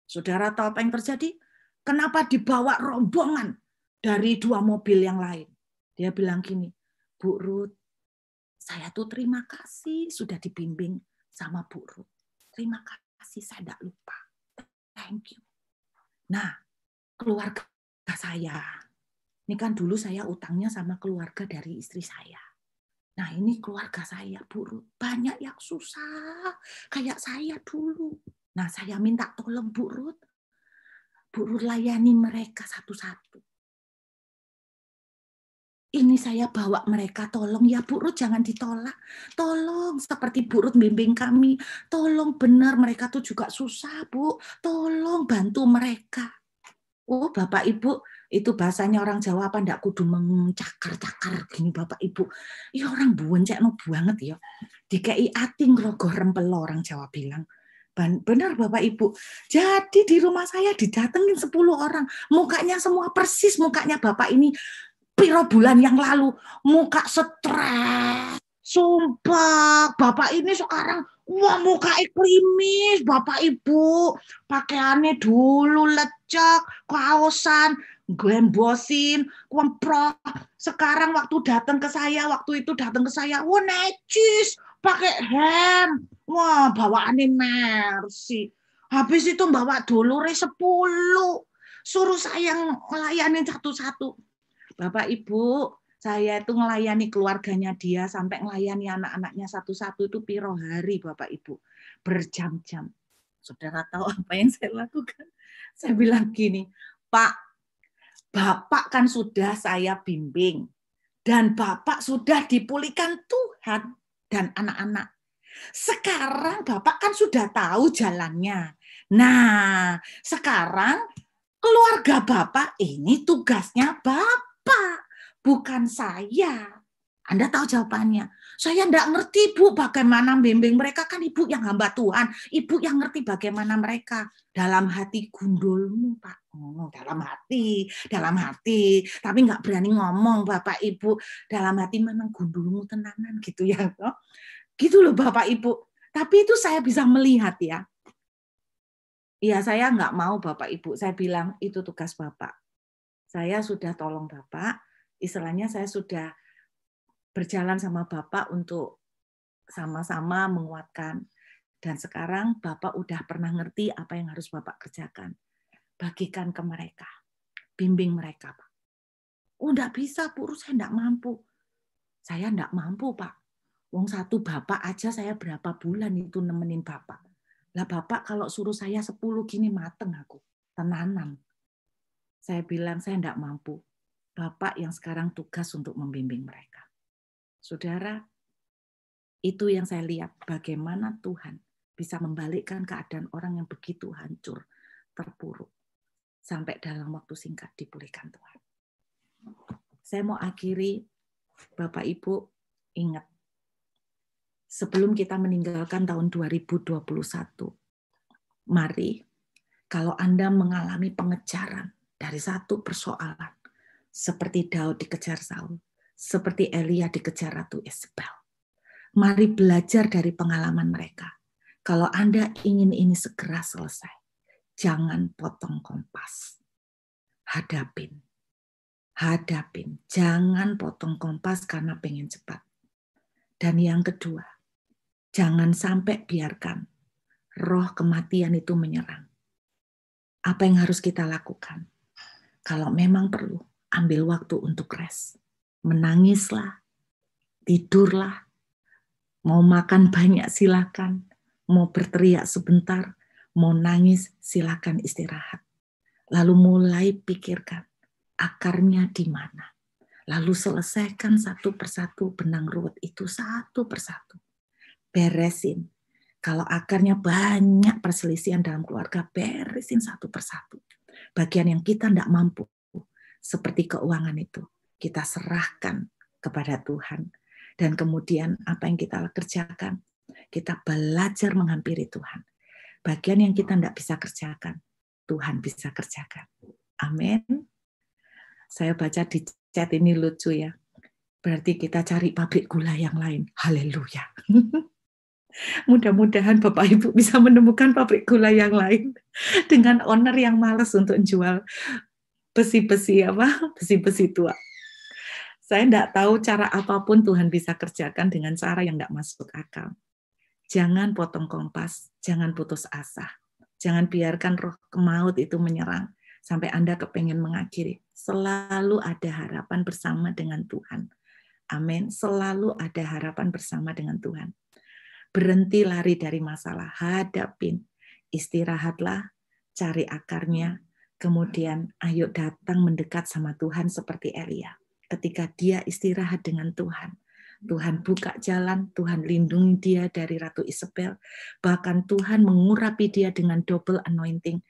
Saudara tahu apa yang terjadi? Kenapa dibawa rombongan dari 2 mobil yang lain? Dia bilang gini, Bu Ruth, saya tuh terima kasih sudah dibimbing sama Bu Ruth. Terima kasih, saya tidak lupa. Thank you. Nah, keluarga saya, ini kan dulu saya utangnya sama keluarga dari istri saya. Nah, ini keluarga saya, Bu Ruth, banyak yang susah, kayak saya dulu. Nah, saya minta tolong Bu Ruth layani mereka satu-satu. Ini saya bawa mereka, tolong ya Bu Ruth, jangan ditolak. Tolong, seperti Bu Ruth bimbing kami. Tolong, benar, mereka tuh juga susah, Bu. Tolong bantu mereka. Oh, Bapak Ibu, itu bahasanya orang Jawa apa ndak kudu mencakar-cakar gini Bapak Ibu. Ya orang buencekno banget ya. Dikei ating rogo rempel orang Jawa bilang. Benar Bapak Ibu. Jadi di rumah saya didatengin 10 orang. Mukanya semua persis mukanya Bapak ini piro bulan yang lalu, muka stres, sumpah, Bapak ini sekarang, wah muka klimis, Bapak Ibu, pakaiannya dulu lecek, kaosan, gembosin, kemprok, sekarang waktu itu datang ke saya, wah necis, pakai hem. Wah, bawaannya Mercy. Habis itu bawa dulure 10. Suruh saya ngelayanin satu-satu. Bapak Ibu, saya itu ngelayani keluarganya dia sampai ngelayani anak-anaknya satu-satu itu piro hari Bapak Ibu. Berjam-jam. Saudara tahu apa yang saya lakukan? Saya bilang gini, Pak, Bapak kan sudah saya bimbing. Dan Bapak sudah dipulihkan Tuhan dan anak-anak. Sekarang Bapak kan sudah tahu jalannya. Nah, sekarang keluarga Bapak ini tugasnya Bapak, bukan saya. Anda tahu jawabannya. Saya enggak ngerti, Bu, bagaimana bimbing mereka. Kan Ibu yang hamba Tuhan. Ibu yang ngerti bagaimana mereka. Dalam hati gundulmu, Pak. Oh, dalam hati. Tapi enggak berani ngomong, Bapak, Ibu. Dalam hati memang gundulmu tenanan gitu ya. Gitu loh, Bapak, Ibu. Tapi itu saya bisa melihat ya. Iya, saya enggak mau, Bapak, Ibu. Saya bilang, itu tugas Bapak. Saya sudah tolong Bapak. Istilahnya saya sudah berjalan sama Bapak untuk sama-sama menguatkan. Dan sekarang Bapak udah pernah ngerti apa yang harus Bapak kerjakan. Bagikan ke mereka. Bimbing mereka, Pak. Enggak bisa, Bu, saya enggak mampu. Saya enggak mampu, Pak. Wong satu Bapak aja saya berapa bulan itu nemenin Bapak. Lah Bapak kalau suruh saya 10 gini mateng aku. Tenanan. Saya bilang saya enggak mampu. Bapak yang sekarang tugas untuk membimbing mereka. Saudara, itu yang saya lihat bagaimana Tuhan bisa membalikkan keadaan orang yang begitu hancur, terpuruk, sampai dalam waktu singkat dipulihkan Tuhan. Saya mau akhiri, Bapak Ibu, ingat, sebelum kita meninggalkan tahun 2021, mari, kalau Anda mengalami pengejaran dari satu persoalan, seperti Daud dikejar Saul, seperti Elia dikejar Ratu Isabel, mari belajar dari pengalaman mereka. Kalau Anda ingin ini segera selesai, jangan potong kompas. Hadapin. Jangan potong kompas karena pengen cepat. Dan yang kedua, jangan sampai biarkan roh kematian itu menyerang. Apa yang harus kita lakukan? Kalau memang perlu, ambil waktu untuk rest. Menangislah, tidurlah, mau makan banyak silakan, mau berteriak sebentar, mau nangis silakan istirahat. Lalu mulai pikirkan akarnya di mana. Lalu selesaikan satu persatu benang ruwet itu satu persatu. Beresin. Kalau akarnya banyak perselisihan dalam keluarga, beresin satu persatu. Bagian yang kita tidak mampu, seperti keuangan itu, kita serahkan kepada Tuhan. Dan kemudian apa yang kita kerjakan, kita belajar menghampiri Tuhan. Bagian yang kita tidak bisa kerjakan, Tuhan bisa kerjakan. Amin. Saya baca di chat ini lucu ya. Berarti kita cari pabrik gula yang lain. Haleluya. Mudah-mudahan Bapak Ibu bisa menemukan pabrik gula yang lain dengan owner yang malas untuk jual besi-besi tua. Saya tidak tahu cara apapun Tuhan bisa kerjakan dengan cara yang tidak masuk akal. Jangan potong kompas, jangan putus asa. Jangan biarkan roh maut itu menyerang sampai Anda kepengen mengakhiri. Selalu ada harapan bersama dengan Tuhan. Amin. Selalu ada harapan bersama dengan Tuhan. Berhenti lari dari masalah, hadapin. Istirahatlah, cari akarnya. Kemudian ayo datang mendekat sama Tuhan seperti Elia. Ketika dia istirahat dengan Tuhan, Tuhan buka jalan, Tuhan lindungi dia dari Ratu Isabel, bahkan Tuhan mengurapi dia dengan double anointing.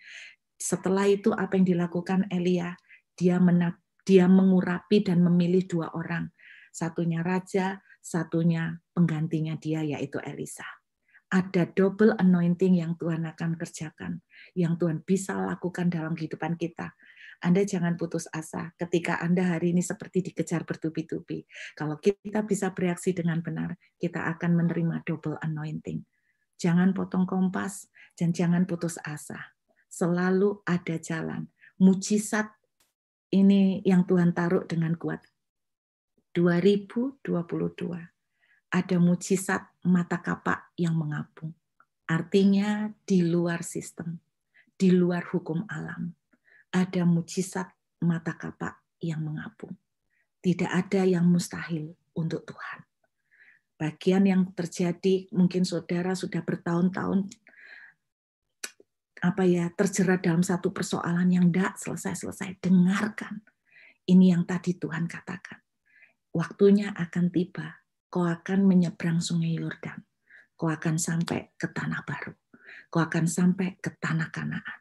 Setelah itu apa yang dilakukan Elia? Dia mengurapi dan memilih 2 orang. Satunya raja, satunya penggantinya dia yaitu Elisa. Ada double anointing yang Tuhan akan kerjakan, yang Tuhan bisa lakukan dalam kehidupan kita. Anda jangan putus asa ketika Anda hari ini seperti dikejar bertubi-tubi. Kalau kita bisa bereaksi dengan benar, kita akan menerima double anointing. Jangan potong kompas dan jangan putus asa. Selalu ada jalan. Mujizat ini yang Tuhan taruh dengan kuat. 2022 ada mujizat mata kapak yang mengapung. Artinya di luar sistem, di luar hukum alam, ada mujizat mata kapak yang mengapung. Tidak ada yang mustahil untuk Tuhan. Bagian yang terjadi, mungkin saudara sudah bertahun-tahun terjerat dalam satu persoalan yang tidak selesai-selesai. Dengarkan, ini yang tadi Tuhan katakan. Waktunya akan tiba, kau akan menyeberang sungai Yordan. Kau akan sampai ke tanah baru. Kau akan sampai ke tanah Kanaan.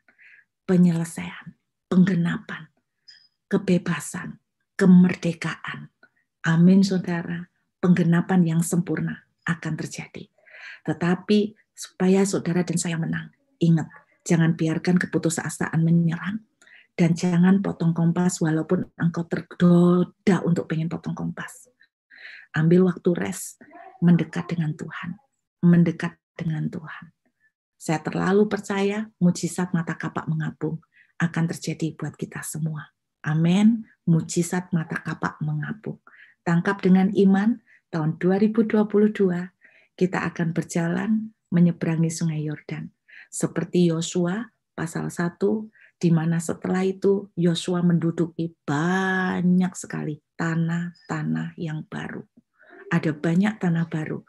Penyelesaian, penggenapan, kebebasan, kemerdekaan. Amin, saudara. Penggenapan yang sempurna akan terjadi. Tetapi supaya saudara dan saya menang, ingat, jangan biarkan keputusasaan menyerang. Dan jangan potong kompas walaupun engkau tergoda untuk pengen potong kompas. Ambil waktu rest, mendekat dengan Tuhan. Mendekat dengan Tuhan. Saya terlalu percaya mujizat mata kapak mengapung akan terjadi buat kita semua. Amin. Mujizat mata kapak mengapung. Tangkap dengan iman, tahun 2022 kita akan berjalan menyeberangi sungai Yordan. Seperti Yosua pasal 1, di mana setelah itu Yosua menduduki banyak sekali tanah-tanah yang baru. Ada banyak tanah baru.